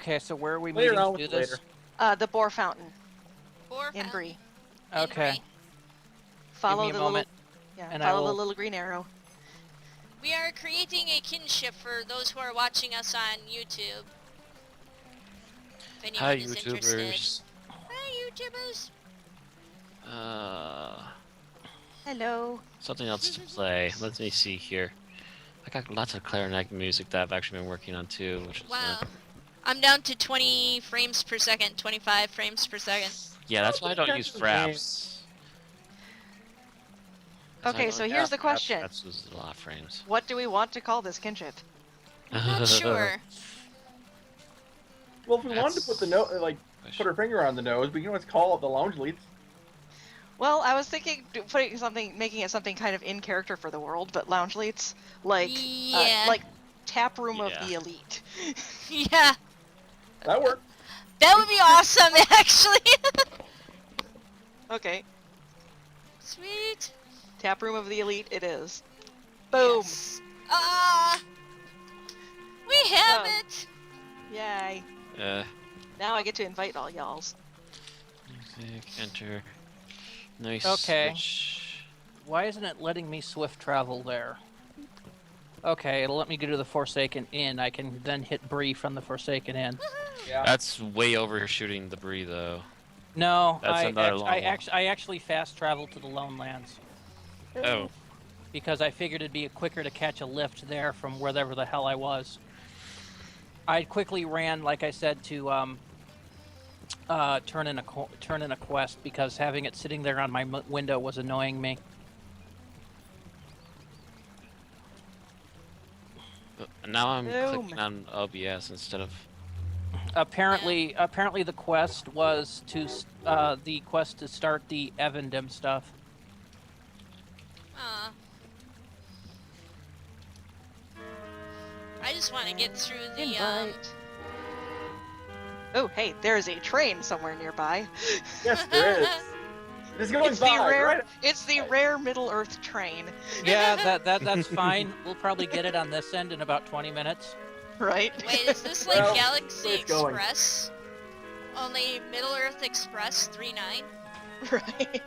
Okay, so where are we Play meeting around to with do it this? later. The Boar Fountain Or in found Bree. in Okay. Bree. Follow me a the moment, and I follow the will- little green arrow. We are creating a kinship for those who are watching us on YouTube. If anyone Hi, is interested. YouTubers. Hi, YouTubers. Hello. Something else to play. Let me see here. I got lots of clarinet music that I've actually been working on too, which is Wow. I'm down to 20 frames per second, 25 frames per second. yeah, that's why I don't Kind use of fraps. Okay, so here's the question. Fraps was a lot of frames. What do we want to call this kinship? I'm not sure. Well, if we wanted to put the put our finger on the nose, we can always call it the lounge leads. Well, I was thinking making it something kind of in character for the world, but lounge leads, like tap room of the elite. Yeah. That worked. That would be awesome, actually. Okay, Sweet. tap room of the elite it is. Boom. Yes. We have Oh. it. Yay. Now I get to invite all y'alls. Music, enter. Nice. Okay. Switch. Why isn't it letting me swift travel there? Okay, it'll let me go to the Forsaken Inn. I can then hit Bree from the Forsaken Inn. Yeah. That's way overshooting the Bree though. No, That's another long one. I actually fast traveled to the Lone Lands Oh. because I figured it'd be quicker to catch a lift there from wherever the hell I was. I quickly ran, like I said, to turn in a quest because having it sitting there on my window was annoying me. Now I'm Boom. clicking on OBS instead of. Apparently the quest was to start the Evandim stuff. Aw. I just want to get through the Invite. Oh, hey, there's a train somewhere nearby. Yes, there is. It's going It's the by, rare. right? It's the rare Middle Earth train, Yeah, that's fine. We'll probably get it on this end in about 20 minutes. right? Wait, is this like Well, Galaxy it's going. Express? Only Middle Earth Express 39? Right.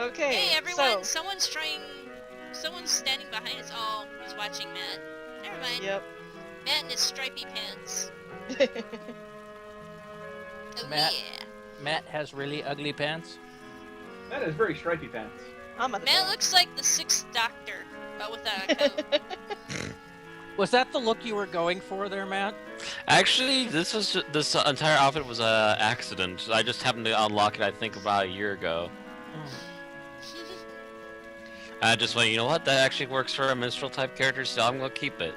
Okay. Hey everyone, So, someone's standing behind us. Oh, he's watching Matt. Never mind. yep. Matt in his stripy pants. Oh Matt. yeah. Matt has really ugly pants. That is very stripy pants. I'm a Matt looks like the Sixth Doctor, but without a coat. Was that the look you were going for there, Matt? Actually, this entire outfit was a accident. I just happened to unlock it. I think about a year ago. I just went, you know what? That actually works for a minstrel type character, so I'm gonna keep it.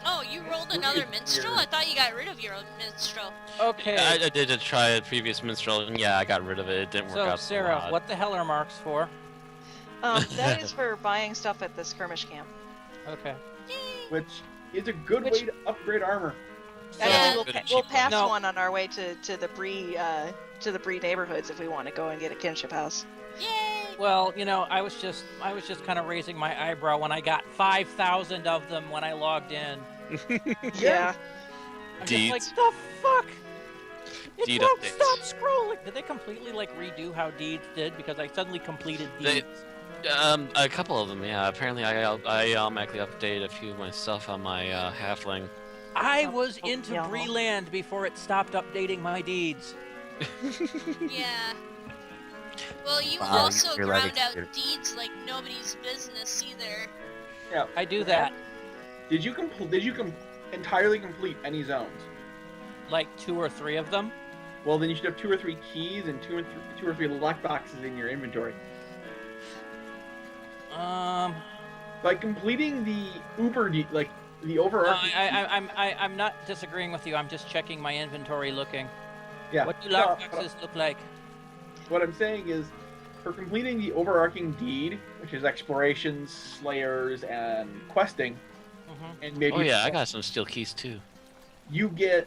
Oh, you rolled another minstrel? I thought you got rid of your own minstrel. Okay. I did to try a previous minstrel, and yeah, I got rid of it. It didn't work So, out. Sarah, so what the hell are marks for? That is for buying stuff at the skirmish camp. Okay. Yay! Which is a good way to upgrade armor. Actually, Yeah. we'll, Good we'll achievement. pass No. one on our way to the Bree neighborhoods if we want to go and get a kinship house. Yay! Well, you know, I was just kind of raising my eyebrow when I got 5,000 of them when I logged in. Yeah. I'm Deeds. just like, the fuck? It Deed won't updates. stop scrolling. Did they completely like redo how Deeds did? Because I suddenly completed They- Deeds. A couple of them, yeah. Apparently, I automatically updated a few myself on my halfling. I was Oh, into yeah. Breeland before it stopped updating my Deeds. Yeah. Well, you Wow, also you're ground like- out deeds like nobody's business either. Yeah. I do that Did you entirely complete any zones? like 2 or 3 of them. Well, then you should have 2 or 3 keys and 2 or 3 lock boxes in your inventory. By completing the the overarching. I'm not disagreeing with you. I'm just checking my inventory, looking. Yeah. What do No, lockboxes look like? What I'm saying is, for completing the overarching deed, which is explorations, slayers, and questing, Mhm. and maybe Oh yeah, I got some steel keys too. you get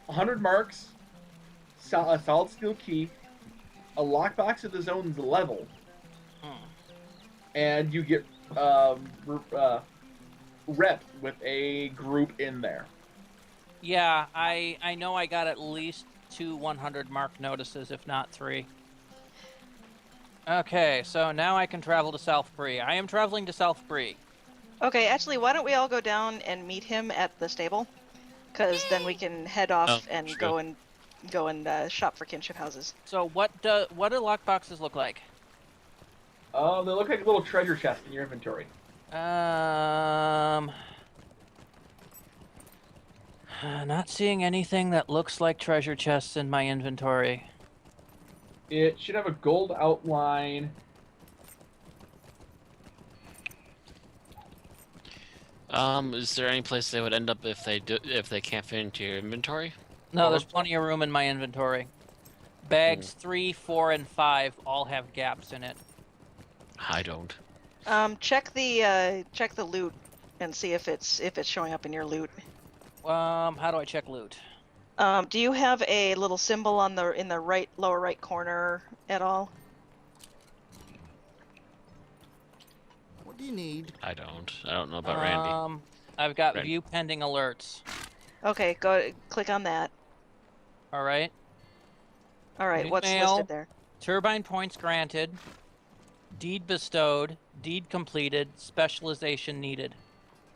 100 marks, a solid steel key, a lockbox at the zone's level, Hmm. and you get rep with a group in there. Yeah, I know I got at least 2 100 mark notices, if not 3. Okay, so now I can travel to South Bree. I am traveling to South Bree. Okay, actually, why don't we all go down and meet him at the stable? Because then we can head off and true. go and shop for kinship houses. So what do lockboxes look like? They look like a little treasure chest in your inventory. Not seeing anything that looks like treasure chests in my inventory. It should have a gold outline. Is there any place they would end up if they can't fit into your inventory? No, there's plenty of room in my inventory. Bags 3, 4, and 5 all have gaps in it. I don't. Check the loot and see if it's showing up in your loot. How do I check loot? Do you have a little symbol in the lower right corner at all? What do you need? I don't know about Randy. I've got Randy. view pending alerts. Okay, go click on that. All right. All right, what's Mail. listed there? Turbine points granted. Deed bestowed. Deed completed. Specialization needed.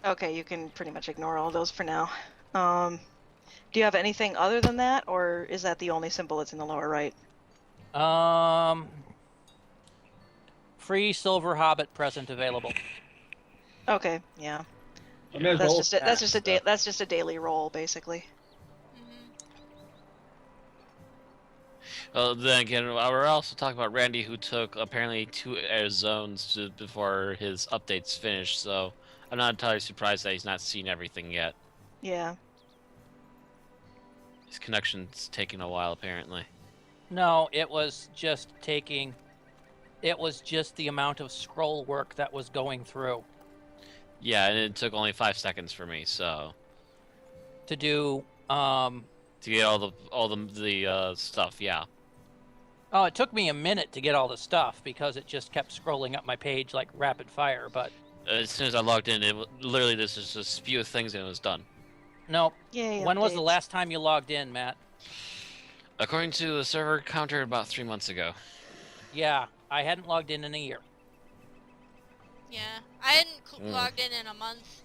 Okay, you can pretty much ignore all those for now. Do you have anything other than that, or is that the only symbol that's in the lower right? Free silver hobbit present available. Okay, yeah. Yeah. That's just a daily roll, basically. Well, then again, we're also talking about Randy, who took apparently 2 air zones before his updates finished. So I'm not entirely surprised that he's not seen everything yet. Yeah. His connection's taking a while, apparently. No, it was just the amount of scroll work that was going through Yeah, and it took only 5 seconds for me, so to do. to get all the stuff. Yeah. Oh, it took me a minute to get all the stuff because it just kept scrolling up my page like rapid fire. But As soon as I logged in, literally this is just a few things and it was done. nope. Yay, When was the updates. last time you logged in, Matt? According to the server counter, about 3 months ago. Yeah, I hadn't logged in a year. Yeah, I hadn't logged in a month.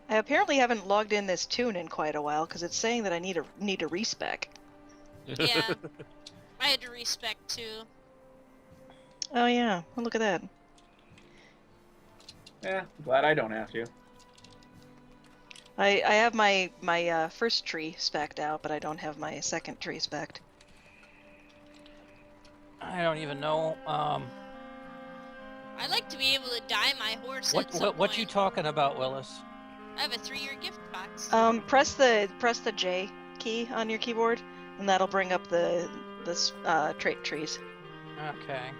I apparently haven't logged in this tune in quite a while because it's saying that I need a respec. Yeah, I had to respec too. Oh yeah, well, look at that. Yeah, glad I don't have to. I have my first tree specced out, but I don't have my second tree specced. I don't even know. I'd like to be able to dye my horse at some What you point. talking about, Willis? I have a 3-year gift box. Press the J key on your keyboard, and that'll bring up the trait trees. Okay.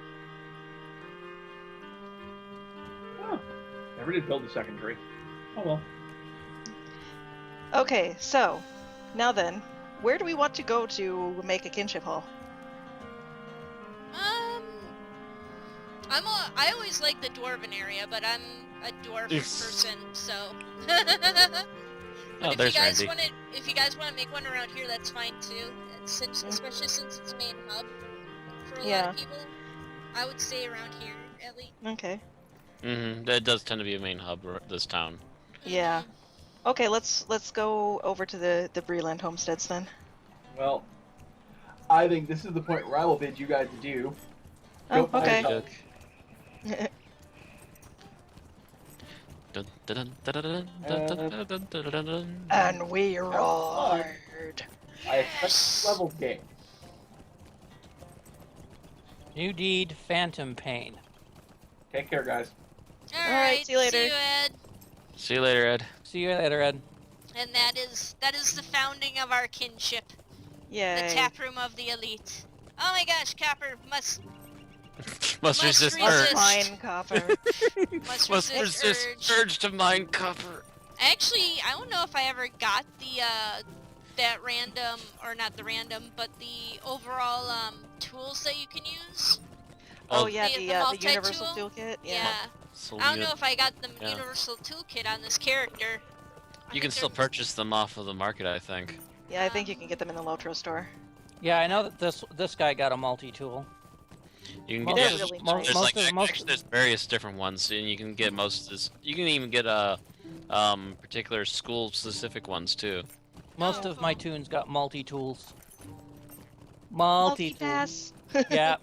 Oh, never did build a second tree. Oh well. Okay, so now then, where do we want to go to make a kinship hall? I always like the dwarven area, but I'm a dwarf person, so. Oh, But there's if Randy. you guys want to make one around here, that's fine too. Especially since it's main hub for a lot Yeah. of people. I would stay around here at least. Okay. That does tend to be a main hub, this town. Yeah. Okay, let's go over to the Breland homesteads then. Well, I think this is the point where I will bid you guys adieu. Oh, Go find okay. yourself. Dun, dun, dun, dun, dun, dun, dun, dun, dun, dun, dun, dun. And we roared. I expect level game. New deed, phantom pain. Take care, guys. Alright, see you later. See you, Ed. See you later, Ed. See you later, Ed. And that is the founding of our kinship. Yay. The taproom of the elite. Oh my gosh, Copper must Must resist resist. urge. Mine copper. must Must resist resist urge. urge to mine copper. Actually, I don't know if I ever got the that random, or not the random, but the overall tools that you can use. Oh Oh, yeah, the the multi-tool? universal toolkit. Yeah. So I don't know if I got the Yeah. universal toolkit on this character. I You think can still they're- purchase them off of the market, I think. Yeah, I think you can get them in the Lotro store. Yeah, I know that this guy got a multi-tool. You can Most get They're of- really mo- nice. there's most like of- most- actually there's various different ones, and you can get most of this. You can even get particular school specific ones too. Most Oh, of my cool. tunes got multi-tools. Multi-tools. Multi-pass. Yeah,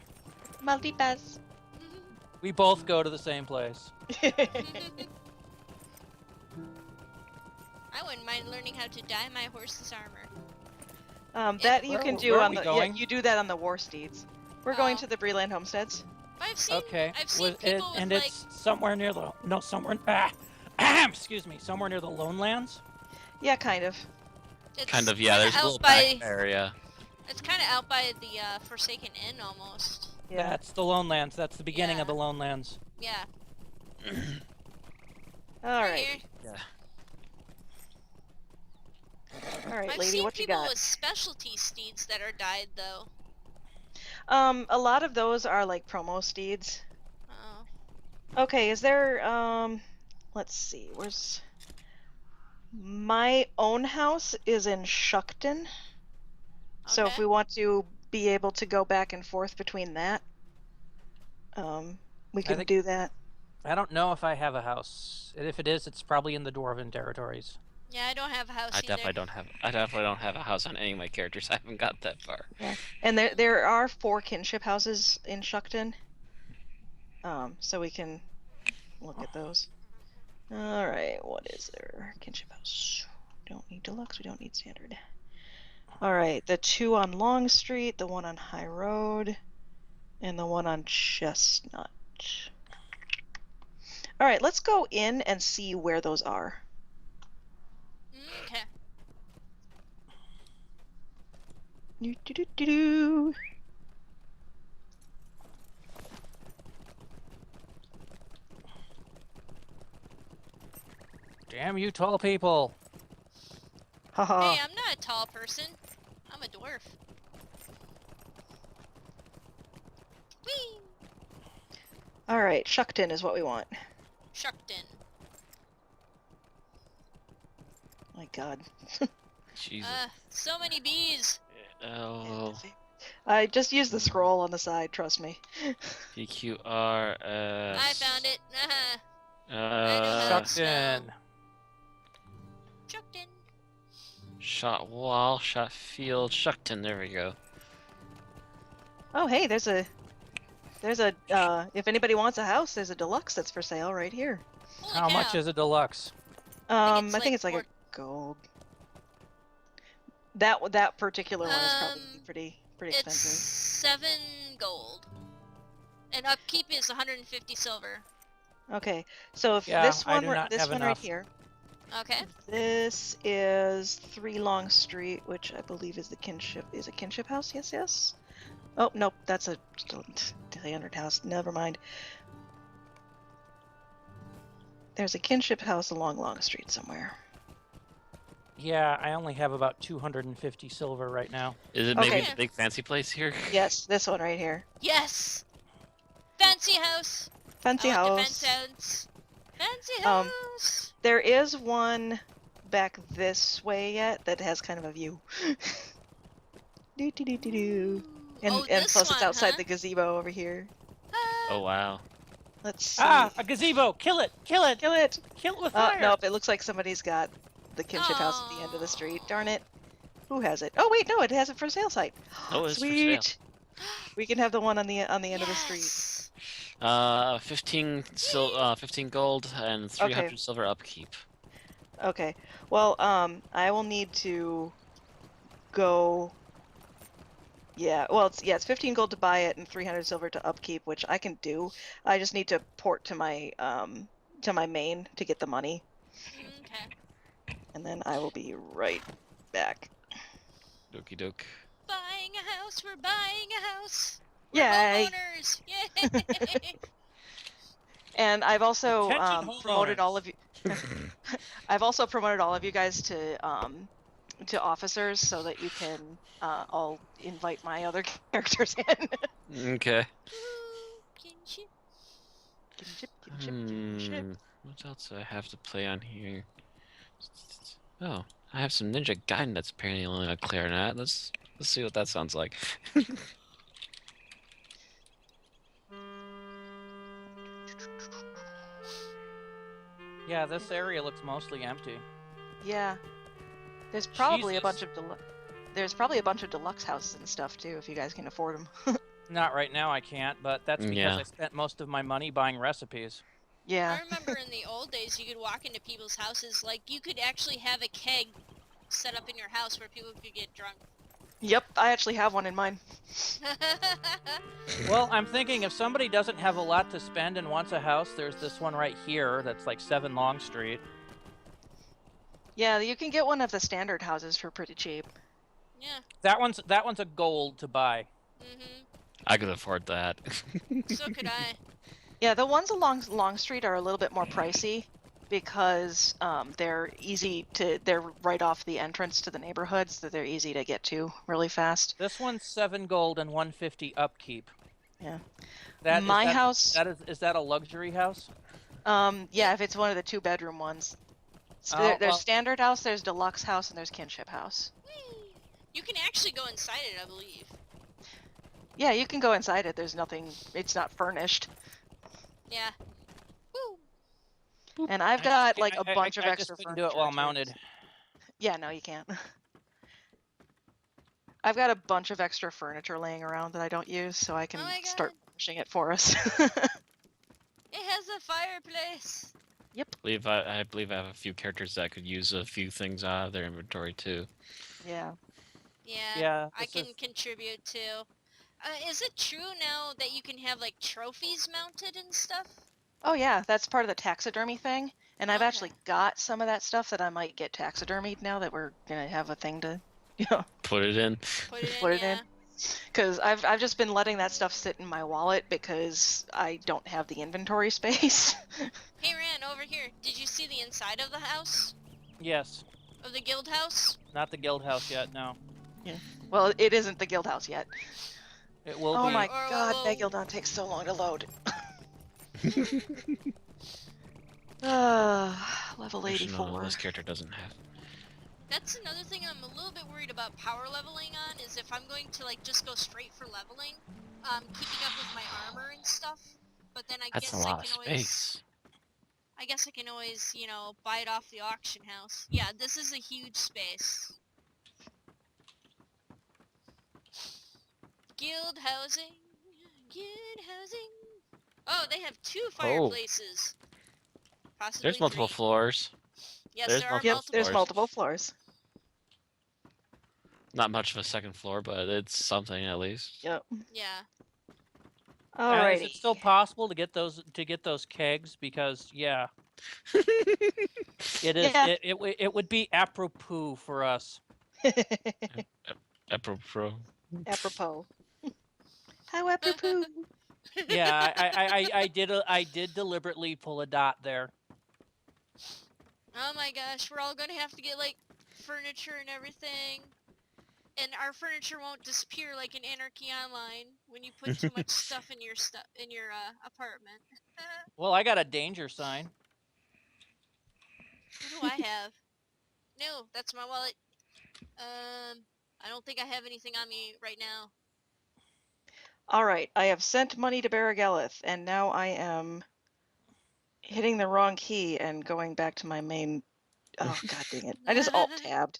Multi-pass. we both go to the same place. I wouldn't mind learning how to dye my horse's armor. That you Where- can do where are on we the going? you do that on the war steeds. We're going Oh. to the Breland homesteads. But I've seen Okay, people with and like it's somewhere near the excuse me, somewhere near the Lone Lands. Yeah, kind of. it's Kind of, yeah. kinda There's a out little by back area. it's kind of out by the Forsaken Inn almost. Yeah. That's the Lone Lands. That's the beginning of Yeah. the Lone Lands. Yeah. All Right right. here. All right, I've lady, seen what you people got? with specialty steeds that are dyed though. A lot of those are like promo steeds. Oh. Okay, is there let's see. Where's my own house is in Shuckton. So if Okay. we want to be able to go back and forth between that, we can think- do that. I don't know if I have a house. And if it is, it's probably in the Dwarven territories. Yeah, I don't have a house I either. definitely don't have a house on any of my characters. I haven't got that far. And there are 4 kinship houses in Shuckton. So we can look at those. All right, what is there? Kinship house. Don't need deluxe. We don't need standard. All right, the 2 on Long Street, the 1 on High Road, and the 1 on Chestnut. All right, let's go in and see where those are. Okay. Do. Damn you, tall people! Haha. Hey, I'm not a tall person. I'm a dwarf. Whee! All right, Shuckton is what we want. Shuckton. My God. Jesus. So many bees. Oh. I just used the scroll on the side. Trust me. PQR. I found it. Sucked in. Shuckton. Shot wall, shot field, Shuckton. There we go. Oh, hey, there's a if anybody wants a house, there's a deluxe that's for sale right here. Holy How much cow. is a deluxe? I it's think like it's like four- a gold. That particular one is probably Um, pretty It's expensive. 7 gold. And upkeep is 150 silver. Okay, so if Yeah, this I one do were not this have one right enough. here, Okay. this is 3 Long Street, which I believe is the kinship house. Yes. Oh nope, that's a standard house. Never mind. There's a kinship house along Long Street somewhere. Yeah, I only have about 250 silver right now. Is it maybe Okay. the big fancy place here? Yes, this one right here. Yes! Fancy house! Fancy I want house. the fence house! Fancy Um, house! There is one back this way yet that has kind of a view. Do. And Oh, and this plus it's one, outside huh? the gazebo over here. Oh wow. Let's see. Ah, a gazebo! Kill it! Kill it! Kill it! Kill it with fire! Nope, it looks like somebody's got the kinship house at the end of the street. Aw. Darn it. Who has it? Oh wait, no, it has it for sale site. Oh, it's for sale. Sweet. We can have the one on the end of the street. Yes. 15 gold and 300 Okay. silver upkeep. Okay. Well, I will need to go. Yeah. Well, it's 15 gold to buy it and 300 silver to upkeep, which I can do. I just need to port to my main to get the money, Okay. and then I will be right back. Doki doke. Buying a house, we're buying a house! We're Yay! homeowners! Yay! And I've also Attention, promoted homeowners. all of you. I've also promoted all of you guys to officers so that you can all invite my other characters in. Okay. Ooh, kinship. Kinship. Kinship. What else do I have to play on here? Oh, I have some Ninja Gaiden that's apparently only a clarinet. Let's see what that sounds like. Yeah, this area looks mostly empty. Yeah. There's probably a Jesus. bunch of deluxe houses and stuff too, if you guys can afford them. Not right now, I can't, but that's because Yeah. I spent most of my money buying recipes. Yeah. I remember in the old days you could walk into people's houses, like you could actually have a keg set up in your house where people could get drunk. Yep, I actually have one in mine. Well, I'm thinking if somebody doesn't have a lot to spend and wants a house, there's this one right here that's like 7 Long Street. Yeah, you can get one of the standard houses for pretty cheap. Yeah. That one's a gold to buy. Mhm. I could afford that. So could I. Yeah, the ones along Long Street are a little bit more pricey because they're right off the entrance to the neighborhoods, so they're easy to get to really fast. This one's 7 gold and 150 upkeep. Yeah. My house. Is that a luxury house? Yeah, if it's one of the 2-bedroom ones. So Oh, there's well- standard house, there's deluxe house, and there's kinship house. Whee! You can actually go inside it, I believe. Yeah, you can go inside it. There's nothing. It's not furnished. Yeah. Woo! And I've got like a I bunch of just extra couldn't do it while furniture, too. mounted. Yeah, no, you can't. I've got a bunch of extra furniture laying around that I don't use, so I can Oh my start God. pushing it for us. It has a fireplace. I believe I have a few characters that could use a few things out of their inventory too. Yeah. Yeah. Yeah, I this can is- contribute too. Is it true now that you can have like trophies mounted and stuff? Oh yeah, that's part of the taxidermy thing. And I've Okay. actually got some of that stuff that I might get taxidermied now that we're gonna have a thing to, Put it in. Put it in, Put it in. yeah. because I've just been letting that stuff sit in my wallet because I don't have the inventory space. Hey Ran, over here. Did you see the inside of the house? Yes, Of the guild house? not the guild house yet. No, Well, it isn't the guild house yet. it will Oh be. my Or- god, well- Megildon takes so long to load. Level Actually, no, 84. this character doesn't have. That's another thing I'm a little bit worried about power leveling on, is if I'm going to like just go straight for leveling, keeping up with my armor and stuff. But then I That's a guess lot I of can always space. I guess I can always, you know, buy it off the auction house. Yeah, this is a huge space. Guild housing. Guild housing. Oh, they have 2 fireplaces. Possibly There's multiple 3. floors. Yes, there's there are multiple Yep, multiple. there's floors. multiple floors. Not much of a second floor, but it's something at least. Yep. Yeah. And is Alrighty. it still possible to get those kegs? Because yeah, it is. Yeah. It would be apropos for us. Apropos. Apropos. How apropos. Yeah, I did deliberately pull a dot there. Oh my gosh, we're all gonna have to get like furniture and everything. And our furniture won't disappear like in Anarchy Online when you put too much stuff in your apartment. Well, I got a danger sign. What do I have? No, that's my wallet. I don't think I have anything on me right now. Alright, I have sent money to Baragelith, and now I am hitting the wrong key and going back to my main. Oh, god dang it. I just alt-tabbed.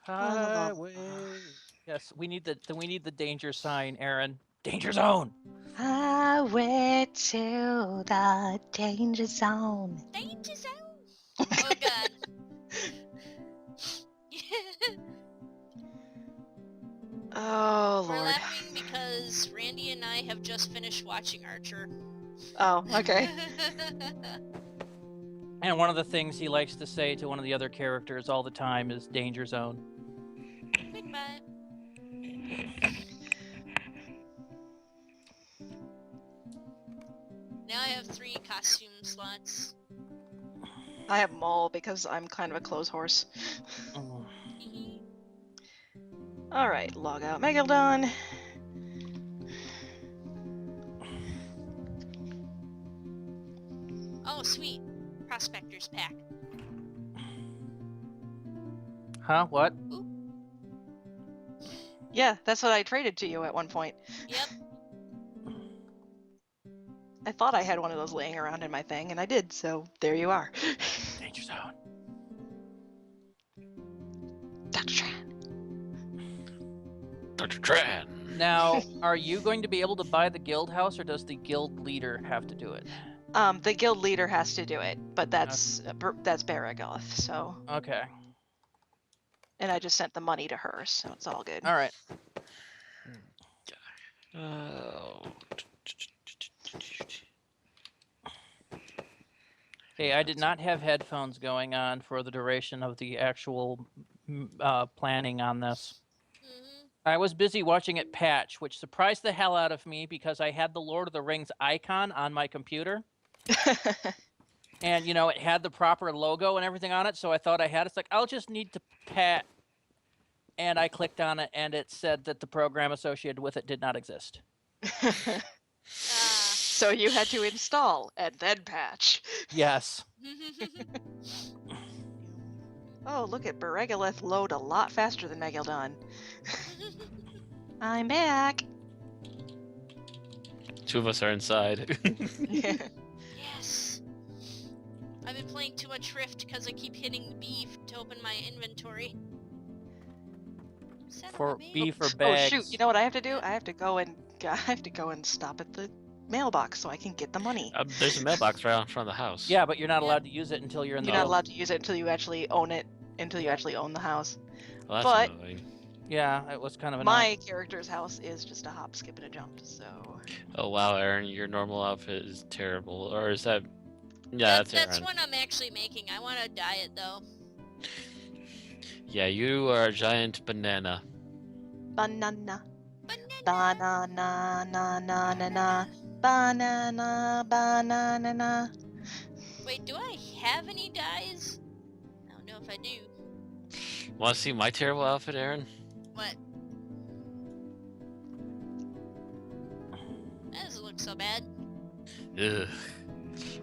Highway. Yes, we need the danger sign, Aaron. Danger zone. Highway to the danger zone. Danger zone! Oh god. Oh, We're Lord. laughing because Randy and I have just finished watching Archer. Oh, okay. And one of the things he likes to say to one of the other characters all the time is danger zone. Goodbye. Now I have 3 costume slots. I have them all because I'm kind of a clothes horse. Oh. Alright, log out Megaldon. sweet. Prospector's pack. Huh? What? Yeah, that's what I traded to you at one point. Yep. I thought I had one of those laying around in my thing, and I did, so there you are. Danger zone. Dr. Tran. Dr. Tran. Now, are you going to be able to buy the guild house, or does the guild leader have to do it? The guild leader has to do it, but that's Baragoth, so. Okay. And I just sent the money to her, so it's all good. All right. Oh. Okay, I did not have headphones going on for the duration of the actual planning on this. Mm-hmm. I was busy watching it patch, which surprised the hell out of me because I had the Lord of the Rings icon on my computer. And, you know, it had the proper logo and everything on it, so I thought I had it. It's like, I'll just need to pat. And I clicked on it, and it said that the program associated with it did not exist. So you had to install and then patch. Yes. Oh, look at Beregolith load a lot faster than Megalodon. I'm back. Two of us are inside. Yes. I've been playing too much Rift because I keep hitting B to open my inventory. Son of a For bitch. B for Oh bags. shoot! You know what I have to do? I have to go and stop at the mailbox so I can get the money. There's a mailbox right out in front of the house. Yeah, but you're not Yeah. allowed to use it until you're in You're the. not allowed to use it until you actually own it. Until you actually own the house. Well, that's but- annoying. Yeah, it was kind of annoying. My character's house is just a hop, skip, and a jump. So. Oh wow, Aaron, your normal outfit is terrible. Or is that? Yeah, that's That's Aaron. one I'm actually making. I want to dye it though. Yeah, you are a giant banana. Banana. Banana. Banana. Na na na na. Banana. Banana. Wait, do I have any dyes? I don't know if I do. Want to see my terrible outfit, Aaron? What? That doesn't look so bad. Ugh.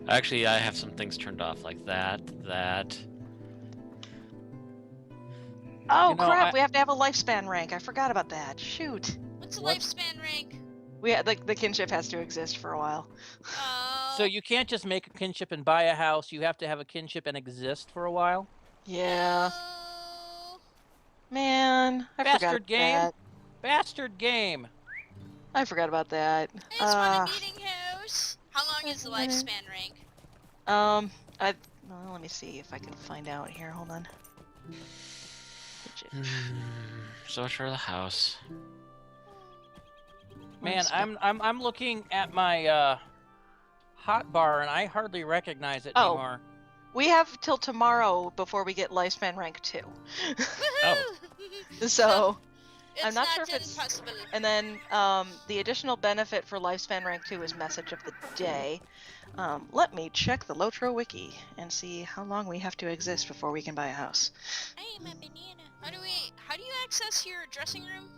Actually, I have some things turned off, like that. Oh You know, crap! I- We have to have a lifespan rank. I forgot about that. Shoot. What's the What? lifespan rank? We the kinship has to exist for a while. Oh. So you can't just make a kinship and buy a house. You have to have a kinship and exist for a while. Yeah. Oh. Man, I forgot Bastard about game. that. Bastard game. I forgot about that. I just want a meeting house. How long is the lifespan rank? Well, let me see if I can find out here. Hold on. So much for the house. Man, I'm looking at my hot bar and I hardly recognize it Oh. anymore. We have till tomorrow before we get lifespan rank 2. Oh. So, It's I'm not sure if an it's- impossible. and then the additional benefit for lifespan rank 2 is message of the day. Let me check the Lotro wiki and see how long we have to exist before we can buy a house. I am a banana. How do you access your dressing room?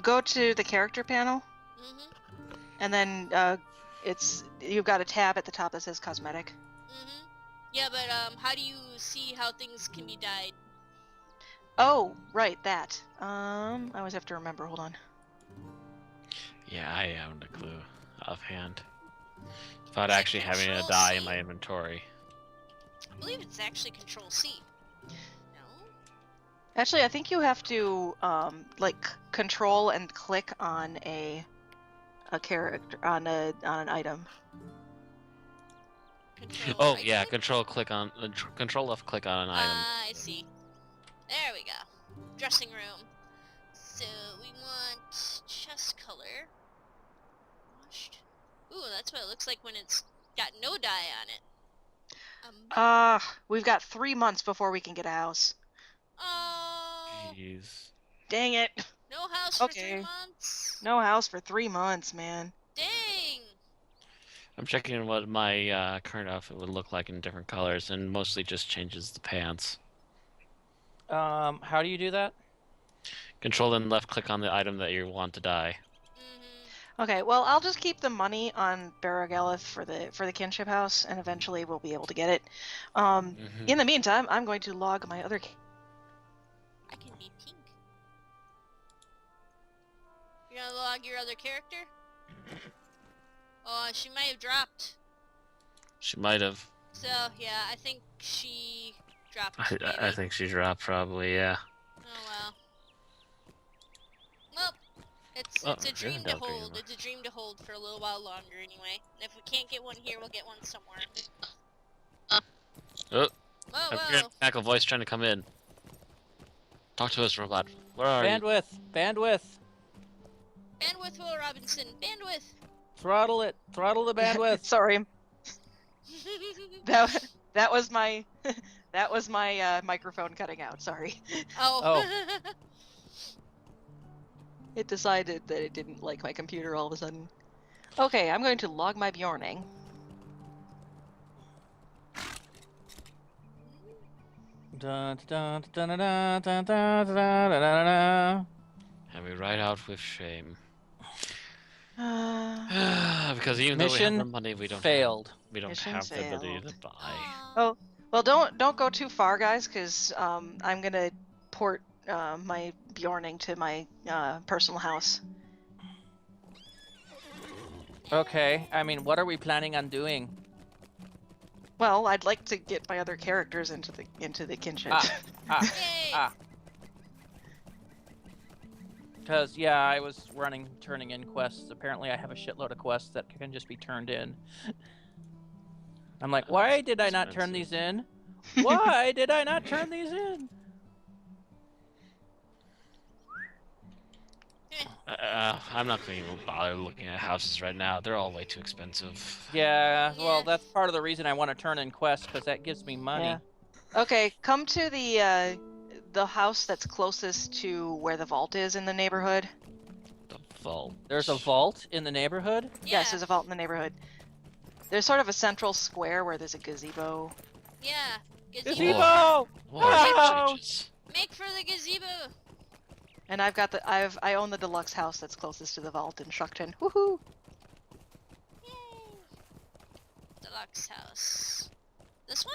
Go to the character panel, Mm-hmm. and then you've got a tab at the top that says cosmetic. Mm-hmm. Yeah, but how do you see how things can be dyed? Oh, right, that. I always have to remember. Hold on. Yeah, I haven't a clue offhand. Without actually having a Control die in C. my inventory. I believe it's actually Control C. No. Actually, I think you have to like control and click on a character on an item. Control Oh right yeah, click? control left click on an item. I see. There we go. Dressing room. So we want chest color. Washed. Ooh, that's what it looks like when it's got no dye on it. We've got 3 months before we can get a house. Oh, Jeez. Dang it. no house for Okay. 3 months. No house for 3 months, man. Dang. I'm checking what my current outfit would look like in different colors, and mostly just changes the pants. How do you do that? Control and left click on the item that you want to dye. Mm-hmm. Okay, well, I'll just keep the money on Baragalith for the kinship house, and eventually we'll be able to get it. Mhm. In the meantime, I'm going to log my other. I can be pink. You're gonna log your other character? Oh, she might have dropped. She might have. So, yeah, I think she dropped, I maybe. think she dropped probably. Yeah. Oh, well. Well, it's Oh, a dream to Rivendell Green hold. one. It's a dream to hold for a little while longer anyway. And if we can't get one here, we'll get one somewhere. Oh, Whoa, I'm hearing whoa. a Knackle voice trying to come in. Talk to us, robot. Where are you? Bandwidth. Bandwidth. Bandwidth, Will Robinson. Bandwidth. Throttle it. Throttle the bandwidth. Sorry, that was my that was my microphone cutting out. Sorry, Oh. it decided that it didn't like my computer all of a sudden. Okay, I'm going to log my Bjorning. Dun, dun, dun, dun, dun, dun, dun, dun, dun, dun, dun. And we ride out with shame. Uh, Because even though we Mission have the money, we don't failed. Mission have the ability failed. to buy. Aw. Oh, well, don't go too far, guys, because I'm gonna port my Bjorning to my personal house. Okay. I mean, what are we planning on doing? Well, I'd like to get my other characters into the kinship. Ah. Yay! Ah. Because, yeah, I was turning in quests. Apparently, I have a shitload of quests that can just be turned in. I'm like, why did I not turn these in? Why did I not turn these in? I'm not going to even bother looking at houses right now. They're all way too expensive. Yeah, well, Yeah. that's part of the reason I want to turn in quests, because that gives me money. Yeah. Okay, come to the house that's closest to where the vault is in the neighborhood. The vault. There's a vault in the neighborhood? Yeah. Yes, there's a vault in the neighborhood. There's sort of a central square where there's a gazebo. Yeah. Gazebo! What are these Oh! changes? Make for the gazebo. And I own the deluxe house that's closest to the vault in Shuckton. Woohoo! Yay. Deluxe house. This one?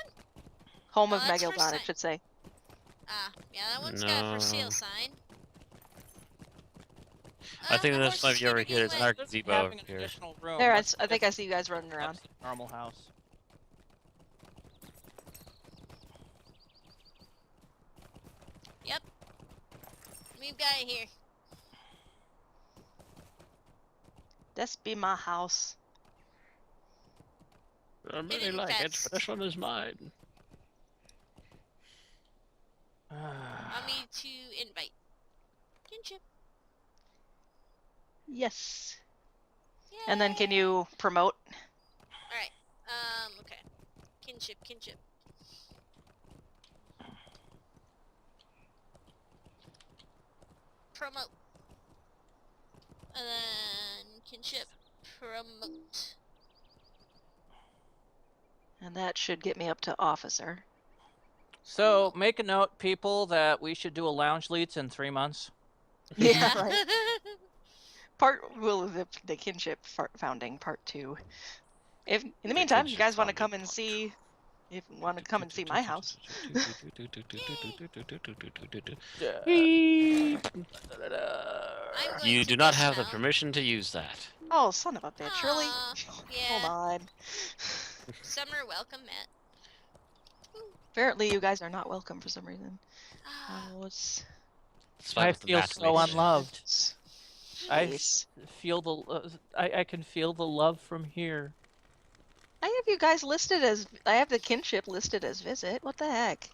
Home Oh, of that's for Megalodon, si- it should say. Ah, yeah, that one's got a for sale No. sign. I think my this horse might is be over gonna here. It's wet. our There's gazebo having over an here. additional room. There, What's I think I different? see you guys running around. That's the normal house. We've got it here. This be my house. I really Hidden like it, pets. but this one is mine. Allow me to invite. Kinship. Yes. And then can you promote? Alright. Okay. Kinship. Promote. And then kinship. Promote. And that should get me up to officer. So, make a note, people, that we should do a lounge leads in 3 months. Yeah, right. The kinship founding part 2. If in the meantime, you kinship guys want to founding come and see, if you want to come and see my house. I'm going You to do not this have the now. permission to use that. Oh, son of a bitch! Really? Aw, Hold yeah. on. Summer, welcome, Matt. Apparently, you guys are not welcome for some reason. Ah, Oh, it's... Despite I what the feel Matt so leads. unloved. I Jeez. feel I can feel the love from here. I have you guys listed as... I have the kinship listed as visit. What the heck?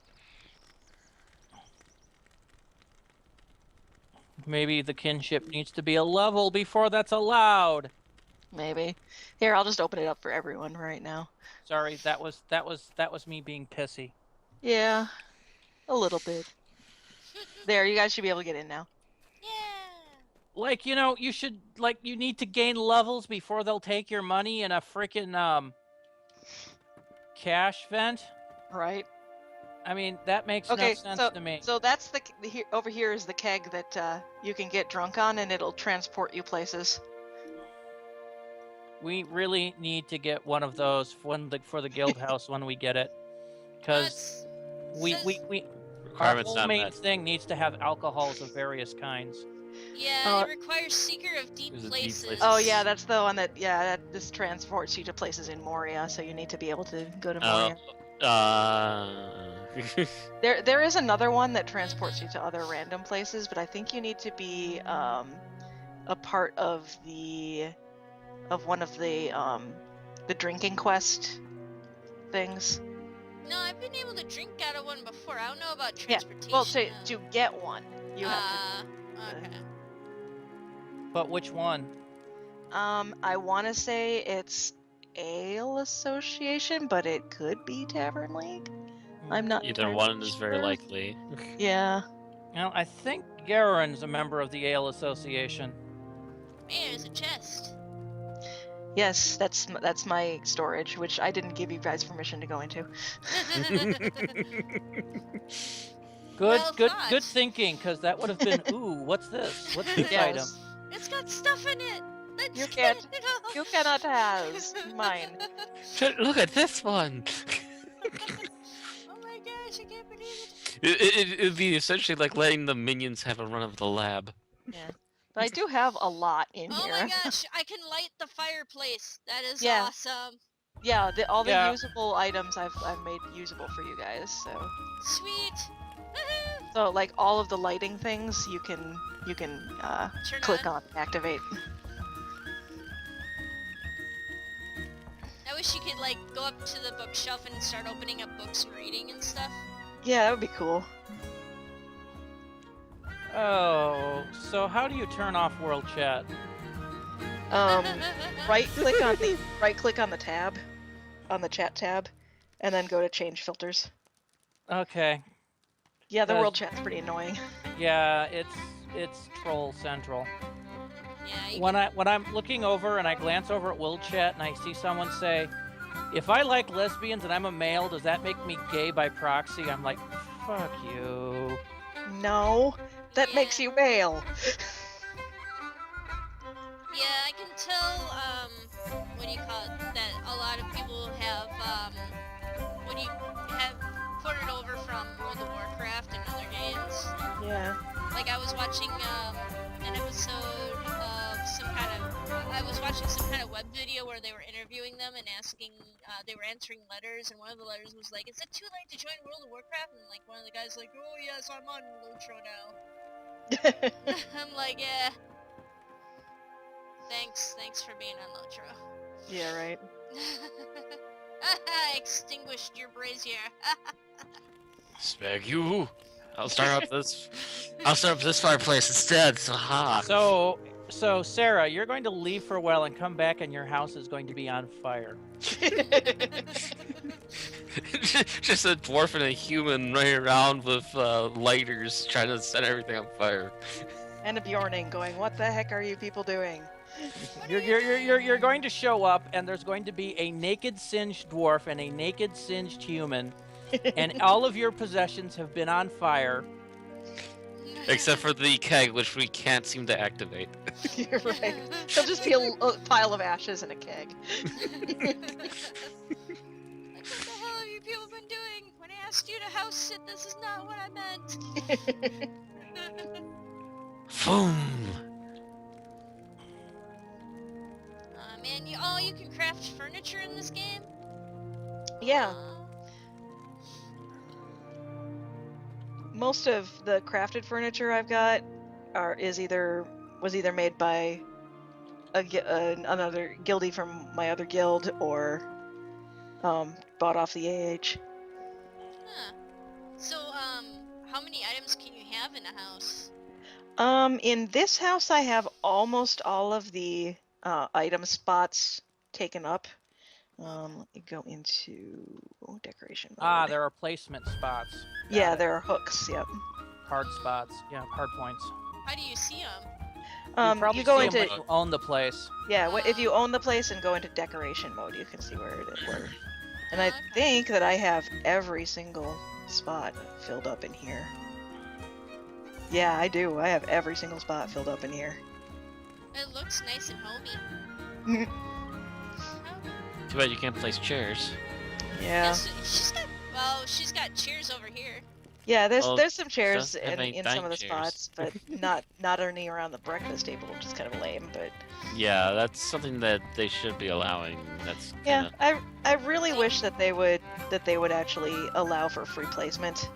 Maybe the kinship needs to be a level before that's allowed. Maybe. Here, I'll just open it up for everyone right now. Sorry, that was me being pissy. Yeah. A little bit. There, you guys should be able to get in now. yeah. Like, you should, like, you need to gain levels before they'll take your money in a freaking cash vent. Right? I mean, that makes Okay, no sense to me. So that's over here is the keg that you can get drunk on, and it'll transport you places. We really need to get one of those for the guild house when we get it, because we says- our Requirements whole not main met. thing needs to have alcohols of various kinds. Yeah, it requires Seeker of Deep There's a deep Places. place. Oh yeah, that's the one that this transports you to places in Moria, so you need to be able to go to Moria. There is another one that transports you to other random places, but I think you need to be a part of one of the drinking quest things. No, I've been able to drink out of one before. I don't know about Yeah. transportation. Well, though. to get one, you have Okay. But which one? to. I want to say it's Ale Association, but it could be Tavern League. I'm not. Either entirely one is very sure. likely. Yeah. You know, I think Garen's a member of the Ale Association. Man, there's a chest. Yes, that's my storage, which I didn't give you guys permission to go into. Good, Well good, thought. good thinking, because that would have been, ooh, what's this? What's this item? Yes. It's got stuff in it. Let's You get can't- it all. You cannot have mine. Look at this one. Oh my gosh, I can't believe it. It'd be essentially like letting the minions have a run of the lab. Yeah. But I do have a lot in Oh here. my gosh, I can light the fireplace. That is Yeah. awesome. Yeah, all the Yeah. usable items I've made usable for you guys. Sweet. Woohoo. So like all of the lighting things you can Turn click on activate. I wish you could like go up to the bookshelf and start opening up books and reading and stuff. Yeah, that would be cool. Oh, so how do you turn off world chat? Right click on the tab, on the chat tab, and then go to change filters. Okay. Yeah, the Does- world chat's pretty annoying. Yeah, it's troll central. Yeah, you When I'm looking over and I glance over at world chat and I see someone say, "If I like lesbians and I'm a male, does that make me gay by proxy?" I'm like, "Fuck you." No, that makes you male. Yeah, I can tell, what do you call it, that a lot of people have, have ported over from World of Warcraft and other games. Yeah. Like, I was watching, an episode of I was watching some kind of web video where they were interviewing them and asking, they were answering letters, and one of the letters was like, "Is it too late to join World of Warcraft?" And, like, one of the guys like, "Oh, yes, I'm on Lotro now." I'm like, yeah. Thanks for being on Lotro. Yeah, right. Extinguished your brazier. Spag you. I'll start up this fireplace instead. So hot. So Sarah, you're going to leave for a while and come back, and your house is going to be on fire. Just a dwarf and a human running around with lighters trying to set everything on fire. And a Bjorning going, "What the heck are you people doing?" You're going to show up, and there's going to be a naked singed dwarf and a naked singed human, and all of your possessions have been on fire. Except for the keg, which we can't seem to activate. You're right. There'll just be a pile of ashes in a keg. Like, what the hell have you people been doing? When I asked you to house sit, this is not what I meant. Boom. Man, you can craft furniture in this game? Yeah. Most of the crafted furniture I've got was either made by another guildie from my other guild or bought off the AH. Huh. So, how many items can you have in a house? In this house I have almost all of the item spots taken up. Let me go into decoration mode. Ah, there are placement spots. Got Yeah, it. there are hooks. Yep. Hard spots. Yeah, hard points. How do you see them? Probably You go see 'em into when you own the place. yeah. If you own the place and go into decoration mode, you can see where it were. And I Okay. think that I have every single spot filled up in here. Yeah, I do. I have every single spot filled up in here. It looks nice and homey. Too bad you can't place chairs. Yeah. Yes, she's got chairs over here. Yeah, Well, there's some chairs doesn't have any in some of the dining chairs. spots, but not any around the breakfast table, which is kind of lame. But Yeah, that's something that they should be allowing. That's yeah, kinda... I really wish that they would actually allow for free placement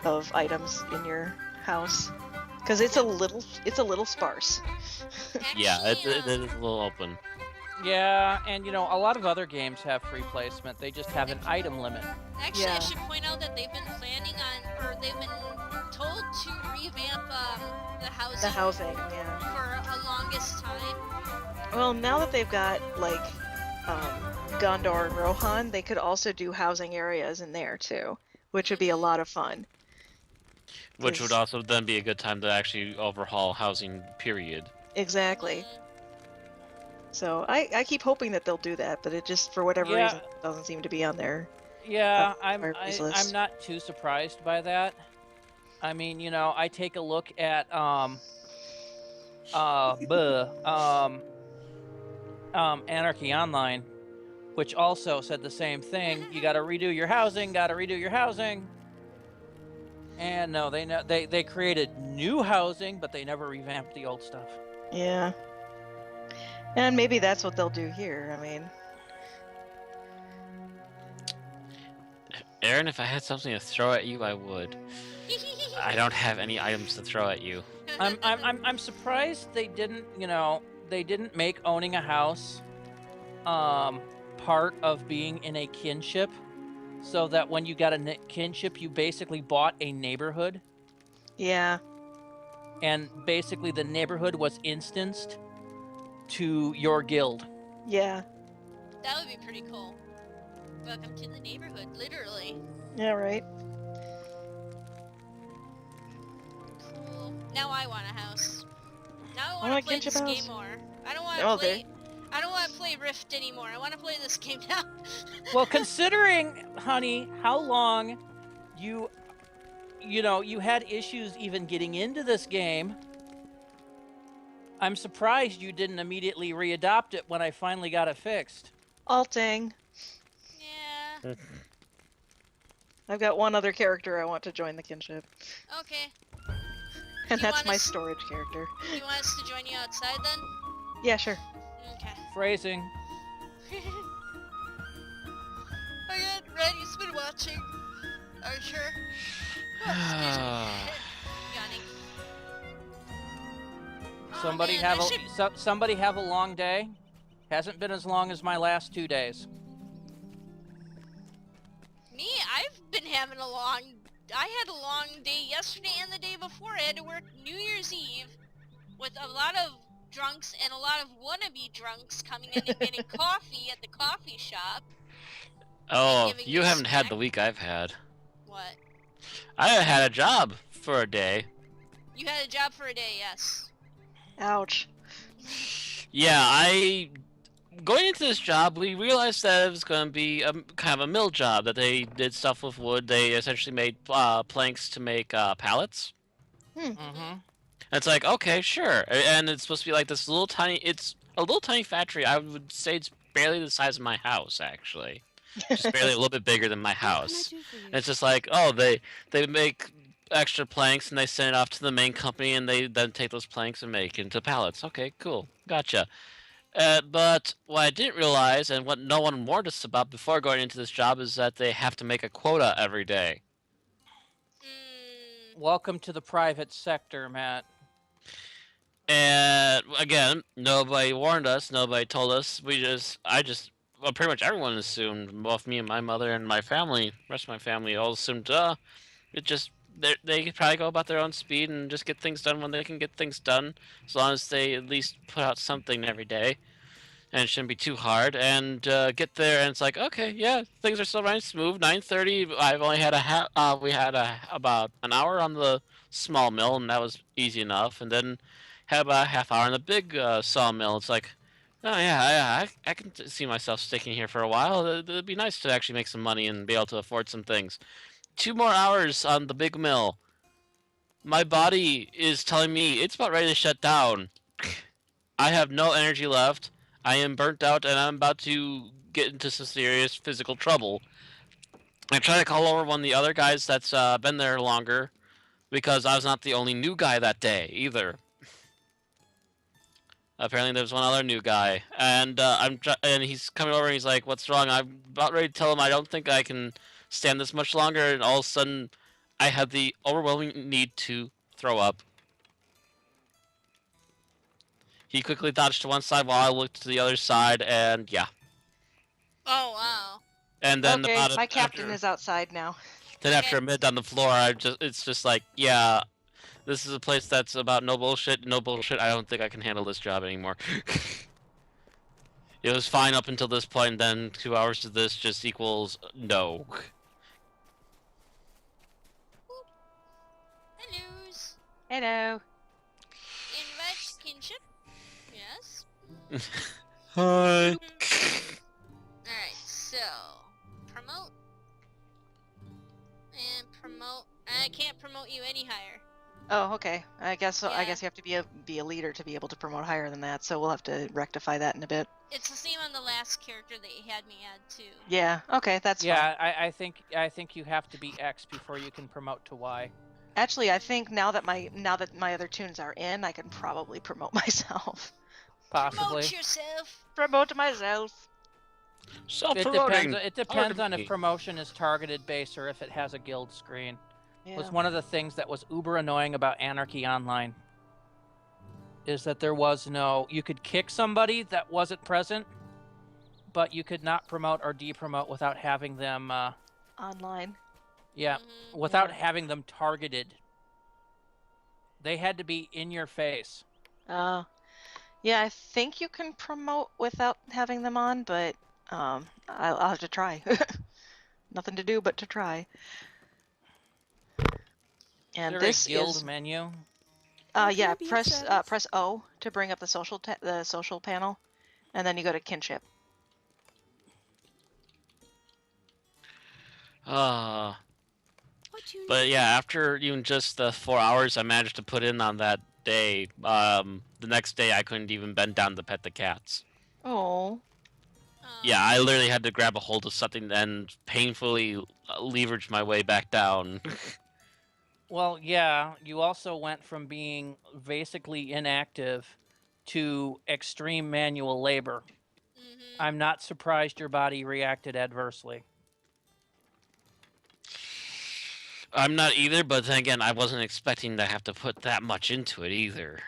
of items in your house, because it's a little sparse. Yeah, Actually, it is a little open. Yeah, and you know, a lot of other games have free placement. They just have an item limit. Actually, Yeah. I should point out that they've been planning on, or they've been told to revamp the housing, The housing, yeah. for a longest time. Well, now that they've got like Gondor and Rohan, they could also do housing areas in there too, which would be a lot of fun. Which would 'Cause- also then be a good time to actually overhaul housing, period. Exactly. So I keep hoping that they'll do that, but it just for whatever Yeah. reason doesn't seem to be on there. Yeah, I'm priorities I'm list. not too surprised by that. I mean, you know, I take a look at Anarchy Online, which also said the same thing. You got to redo your housing. Got to redo your housing. And no, they created new housing, but they never revamped the old stuff. Yeah. And maybe that's what they'll do here. I mean, Aaron, if I had something to throw at you, I would. I don't have any items to throw at you. I'm surprised they didn't, you know, they didn't make owning a house part of being in a kinship, so that when you got a kinship, you basically bought a neighborhood, yeah. and basically the neighborhood was instanced to your guild. Yeah. That would be pretty cool. Welcome to the neighborhood, literally. Yeah, right. Cool. Now I want a house. Now I want want a to play kinship this house. game more. I don't want Oh, to play. I don't want to play Rift anymore. I want to play this game now. Well, considering, honey, how long you know, you had issues even getting into this game, I'm surprised you didn't immediately readopt it when I finally got it fixed. Alting. Yeah. I've got one other character I want to join the kinship, Okay. and You that's want my us- storage character. You want us to join you outside then? Yeah, sure. Okay. Phrasing. Alright, Randy's been watching. Are you sure? Yawning. Oh, Somebody man, have I a should- somebody have a long day. Hasn't been as long as my last 2 days. Me, I've been having a long. I had a long day yesterday and the day before. I had to work New Year's Eve with a lot of drunks and a lot of wannabe drunks coming in and getting coffee at the coffee shop. Oh, Giving you you haven't had snack. the week I've had. What? I had a job for a day. You had a job for a day, yes. Ouch. Yeah, going into this job, we realized that it was going to be a kind of a mill job, that they did stuff with wood. They essentially made planks to make pallets. Mm-hmm. And it's like, okay, sure. And it's supposed to be like this little tiny, it's a little tiny factory. I would say it's barely the size of my house, actually. Just barely a little bit bigger than my house. And it's just like, oh, they make extra planks and they send it off to the main company and they then take those planks and make it into pallets. Okay, cool. Gotcha. But what I didn't realize, and what no one warned us about before going into this job, is that they have to make a quota every day. Welcome to the private sector, Matt. And again, nobody warned us. Nobody told us. Well, pretty much everyone assumed. Both me and my mother and my family, rest of my family, all assumed. They could probably go about their own speed and just get things done when they can get things done, as long as they at least put out something every day, and it shouldn't be too hard. And get there, and it's like, okay, yeah, things are still running smooth. 9:30. I've only had about an hour on the small mill, and that was easy enough. And then had about a half hour on the big sawmill. It's like, oh yeah, I can see myself sticking here for a while. It'd be nice to actually make some money and be able to afford some things. 2 more hours on the big mill. My body is telling me it's about ready to shut down. I have no energy left. I am burnt out and I'm about to get into some serious physical trouble. I try to call over one of the other guys that's been there longer, because I was not the only new guy that day either. Apparently, there's one other new guy, and and he's coming over and he's like, "What's wrong?" I'm about ready to tell him I don't think I can stand this much longer, and all of a sudden, I had the overwhelming need to throw up. He quickly dodged to one side while I looked to the other side, and yeah. Oh wow. And then Okay, about my captain after, is outside now. then after a minute on the floor, it's just like, yeah, this is a place that's about no bullshit, no bullshit. I don't think I can handle this job anymore. It was fine up until this point, and then 2 hours to this just equals no. Hellos. Hello. Invite kinship. Yes. Hi. Alright, so promote and promote. I can't promote you any higher. Oh, okay. I guess so. I Yeah. guess you have to be a leader to be able to promote higher than that. So we'll have to rectify that in a bit. It's the same on the last character that you had me add too. Yeah. Okay, that's fine. Yeah, I think you have to be X before you can promote to Y. Actually, I think now that my other tunes are in, I can probably promote myself. Possibly. Promote yourself. Promote myself. Self-promoting. It depends Pardon on me. if promotion is targeted based or if it has a guild screen. Yeah. Was one of the things that was uber annoying about Anarchy Online. Is that there was no... You could kick somebody that wasn't present, but you could not promote or depromote without having them... Online. yeah, Mhm. without having them targeted. They had to be in your face. Yeah, I think you can promote without having them on, but I'll have to try. Nothing to do but to try. And Is there this a guild is menu? yeah, be press settings? press O to bring up the social panel, and then you go to kinship. Ah. What you But need? yeah, after even just the 4 hours I managed to put in on that day, the next day I couldn't even bend down to pet the cats. Oh. Yeah, I literally had to grab a hold of something and painfully leverage my way back down. Well, yeah, you also went from being basically inactive to extreme manual labor. Mhm. I'm not surprised your body reacted adversely. I'm not either, but then again, I wasn't expecting to have to put that much into it either.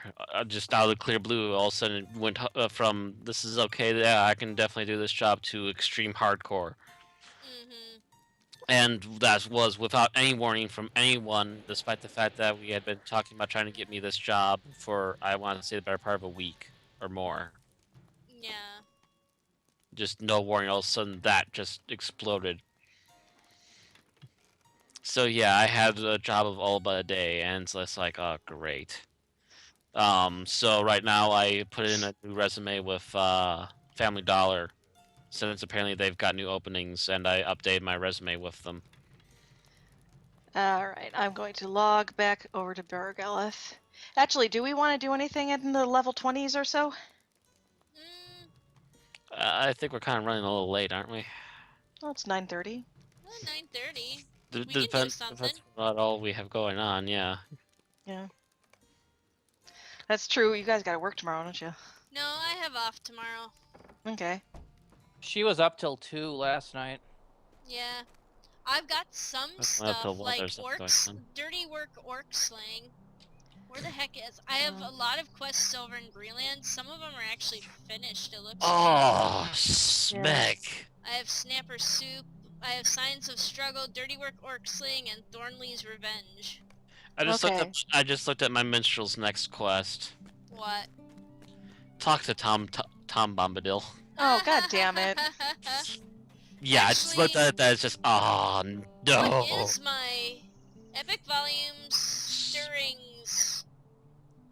Just out of the clear blue, all of a sudden it went from this is okay, yeah, I can definitely do this job, to extreme hardcore. Mhm. And that was without any warning from anyone, despite the fact that we had been talking about trying to get me this job for, I want to say, the better part of a week or more. Yeah. Just no warning, all of a sudden that just exploded. So yeah, I had a job of all but a day, and so it's like, oh, great. So right now I put in a new resume with Family Dollar, since apparently they've got new openings, and I updated my resume with them. Alright, I'm going to log back over to Baragelith. Actually, do we want to do anything in the level 20s or so? Mm, I think we're kind of running a little late, aren't we? Well, it's 9:30. 9:30. D- We can do depends something. That's about all we have going on, yeah. Yeah. That's true. You guys got to work tomorrow, don't you? No, I have off tomorrow. Okay. She was up till 2 last night. Yeah. I've got some That's not till stuff one, like there's something orcs, going on. dirty work orc slaying. Where the heck is? I have a lot of quests over in Greenland. Some of them are actually finished. It looks. Oh, smack! I have Snapper Soup. I have Signs of Struggle, Dirty Work Orc Slaying, and Thornley's Revenge. I just Okay. looked at my minstrel's next quest. What? Talk to Tom Bombadil. Oh, god damn it. Yeah, I just looked at that. It's just, oh no. What is my Epic Volumes Stirrings?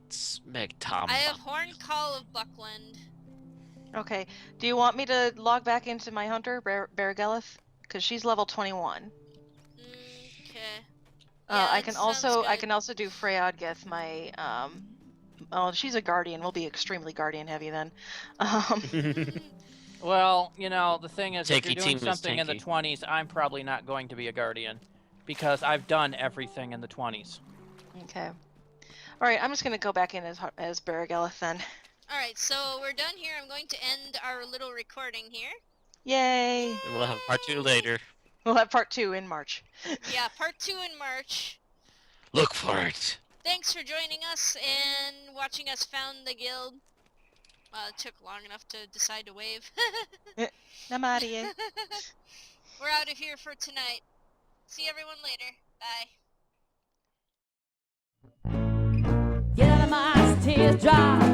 Smack Tom. I have Horn Call of Buckland. Okay. Do you want me to log back into my hunter, Baragelith? Because she's level 21. Okay. I that can sounds also good. do Freyadgith, my Oh, she's a guardian. We'll be extremely guardian heavy then. Well, you know, the thing is, if Tanky you're doing team is something in the tanky. 20s, I'm probably not going to be a guardian because I've done everything in the 20s. Okay. All right, I'm just gonna go back in as Baragelith then. Alright, so we're done here. I'm going to end our little recording here. Yay! And we'll have part 2 later. We'll have part 2 in March. Yeah, part 2 in March. Look for it. Thanks for joining us and watching us found the guild. It took long enough to decide to wave. Namarie. We're out of here for tonight. See everyone later. Bye. Get out of my tears dry.